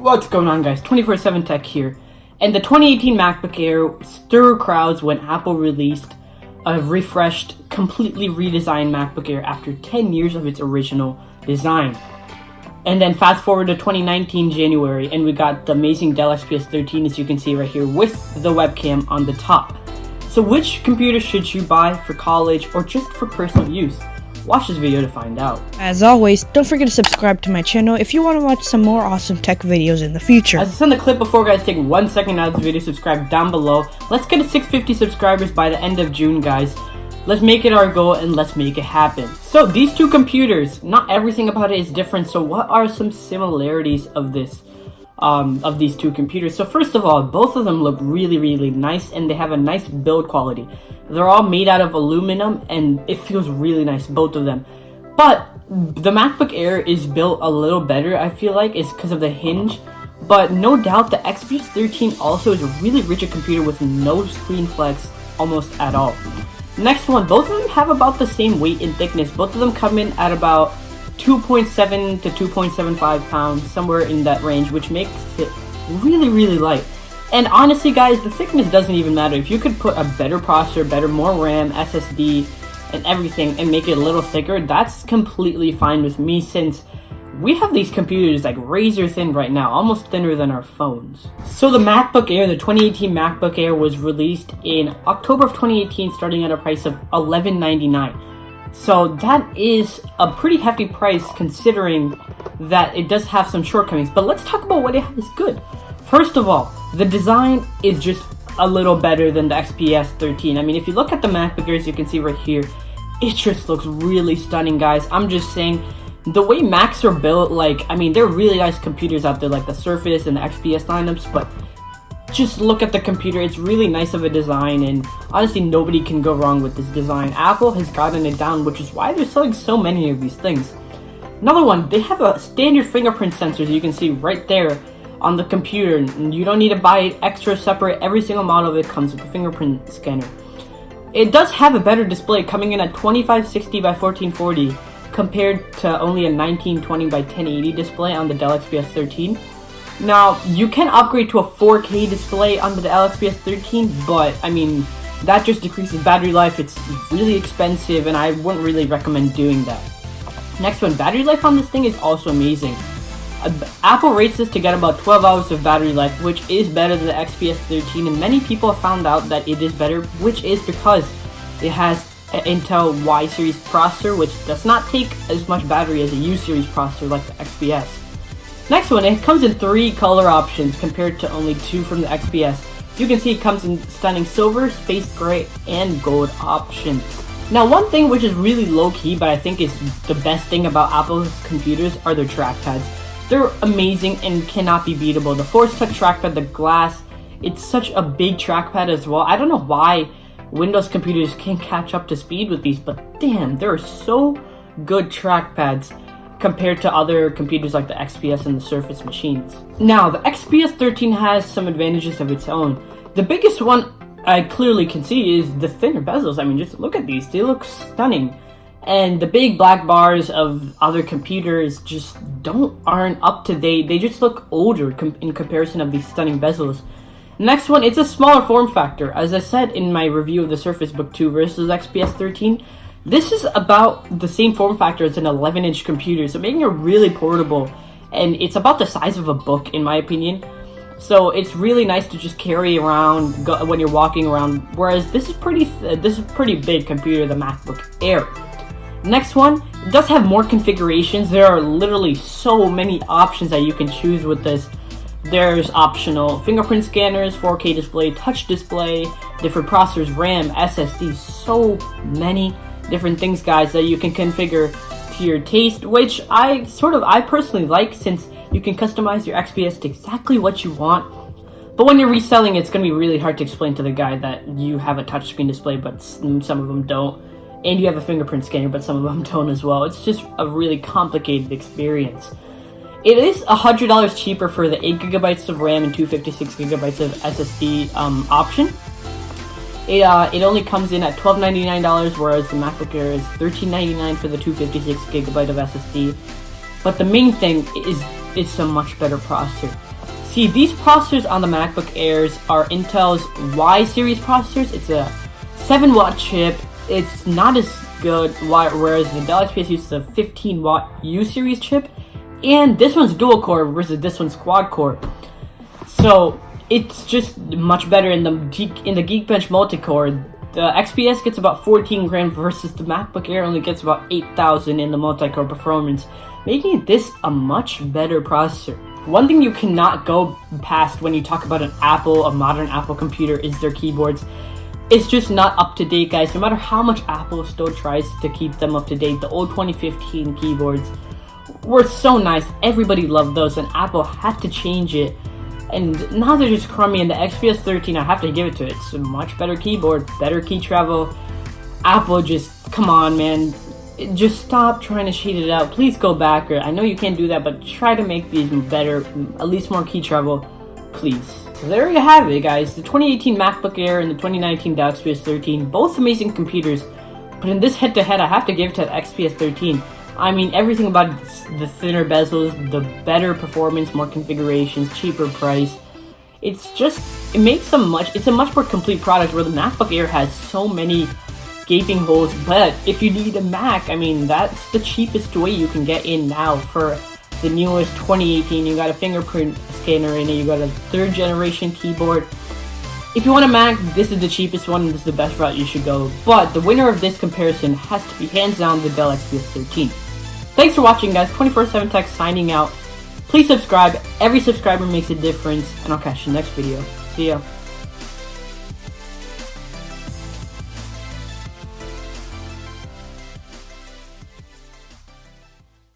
What's going on, guys? 24/7 Tech here. And the 2018 MacBook Air stirred crowds when Apple released a refreshed, completely redesigned MacBook Air after 10 years of its original design. And then fast forward to 2019 January, and we got the amazing Dell XPS 13, as you can see right here, with the webcam on the top. So which computer should you buy for college or just for personal use? Watch this video to find out. As always, don't forget to subscribe to my channel if you want to watch some more awesome tech videos in the future. As I send the clip before, guys, take 1 second out of this video, subscribe down below. Let's get to 650 subscribers by the end of June, guys. Let's make it our goal and let's make it happen. So these two computers, not everything about it is different. So what are some similarities of this? Of these two computers? So first of all, both of them look really nice and they have a nice build quality. They're all made out of aluminum and it feels really nice, both of them. But the MacBook Air is built a little better, I feel like. It's because of the hinge. But no doubt the XPS 13 also is a really rigid computer with no screen flex almost at all. Next one, both of them have about the same weight and thickness. Both of them come in at about 2.7 to 2.75 pounds, somewhere in that range, which makes it really light. And honestly, guys, the thickness doesn't even matter. If you could put a better processor, more RAM, SSD, and everything, and make it a little thicker, that's completely fine with me, since we have these computers like razor thin right now, almost thinner than our phones. So the MacBook Air, the 2018 MacBook Air, was released in October of 2018, starting at a price of $11.99. So that is a pretty hefty price considering that it does have some shortcomings. But let's talk about what it has good. First of all, the design is just a little better than the XPS 13. I mean, if you look at the MacBook Airs, you can see right here, it just looks really stunning, guys. I'm just saying, the way Macs are built, like, I mean, there are really nice computers out there like the Surface and the XPS lineups, but just look at the computer. It's really nice of a design, and honestly, nobody can go wrong with this design. Apple has gotten it down, which is why they're selling so many of these things. Another one, they have a standard fingerprint sensor, as you can see right there on the computer, and you don't need to buy it extra separate. Every single model of it comes with a fingerprint scanner. It does have a better display, coming in at 2560 by 1440 compared to only a 1920 by 1080 display on the Dell XPS 13. Now, you can upgrade to a 4K display on the Dell XPS 13, but I mean, that just decreases battery life. It's really expensive, and I wouldn't really recommend doing that. Next one, battery life on this thing is also amazing. Apple rates this to get about 12 hours of battery life, which is better than the XPS 13, and many people have found out that it is better, which is because it has an Intel Y series processor, which does not take as much battery as a U series processor like the XPS. Next one, it comes in 3 color options compared to only 2 from the XPS. You can see it comes in stunning silver, space gray, and gold options. Now, one thing which is really low-key, but I think is the best thing about Apple's computers, are their trackpads. They're amazing and cannot be beatable. The Force Touch trackpad, the glass, it's such a big trackpad as well. I don't know why Windows computers can't catch up to speed with these, but damn, there are so good trackpads compared to other computers like the XPS and the Surface machines. Now, the XPS 13 has some advantages of its own. The biggest one I clearly can see is the thinner bezels. I mean, just look at these. They look stunning. And the big black bars of other computers just aren't up to date. They just look older in comparison of these stunning bezels. Next one, it's a smaller form factor. As I said in my review of the Surface Book 2 versus XPS 13, this is about the same form factor as an 11-inch computer, so making it really portable, and it's about the size of a book, in my opinion. So it's really nice to just carry around when you're walking around. Whereas this is pretty big computer, the MacBook Air. Next one, it does have more configurations. There are literally so many options that you can choose with this. There's optional fingerprint scanners, 4K display, touch display, different processors, RAM, SSD, so many different things, guys, that you can configure to your taste, which I personally like, since you can customize your XPS to exactly what you want. But when you're reselling, it's going to be really hard to explain to the guy that you have a touchscreen display, but some of them don't, and you have a fingerprint scanner, but some of them don't as well. It's just a really complicated experience. It is $100 cheaper for the 8GB of RAM and 256GB of SSD option. It only comes in at $12.99, whereas the MacBook Air is $13.99 for the 256GB of SSD. But the main thing is it's a much better processor. See, these processors on the MacBook Airs are Intel's Y series processors. It's a 7-watt chip. It's not as good, whereas the Dell XPS uses a 15-watt U series chip, and this one's dual core versus this one's quad core. So it's just much better in the Geekbench multi-core. The XPS gets about 14 grand versus the MacBook Air only gets about 8,000 in the multi-core performance, making this a much better processor. One thing you cannot go past when you talk about a modern Apple computer is their keyboards. It's just not up to date, guys. No matter how much Apple still tries to keep them up to date, the old 2015 keyboards were so nice. Everybody loved those, and Apple had to change it. And now they're just crummy, and the XPS 13, I have to give it to it. It's a much better keyboard, better key travel. Apple, just, come on, man. Just stop trying to cheat it out. Please go back. I know you can't do that, but try to make these better, at least more key travel, please. So there you have it, guys. The 2018 MacBook Air and the 2019 Dell XPS 13, both amazing computers. But in this head-to-head, I have to give it to the XPS 13. I mean, everything about the thinner bezels, the better performance, more configurations, cheaper price. It's a much more complete product, where the MacBook Air has so many gaping holes. But if you need a Mac, I mean, that's the cheapest way you can get in now for the newest 2018. You got a fingerprint scanner in it, you got a 3rd generation keyboard. If you want a Mac, this is the cheapest one, and this is the best route you should go. But the winner of this comparison has to be hands down the Dell XPS 13. Thanks for watching, guys. 24/7 Tech signing out. Please subscribe. Every subscriber makes a difference, and I'll catch you in the next video. See ya.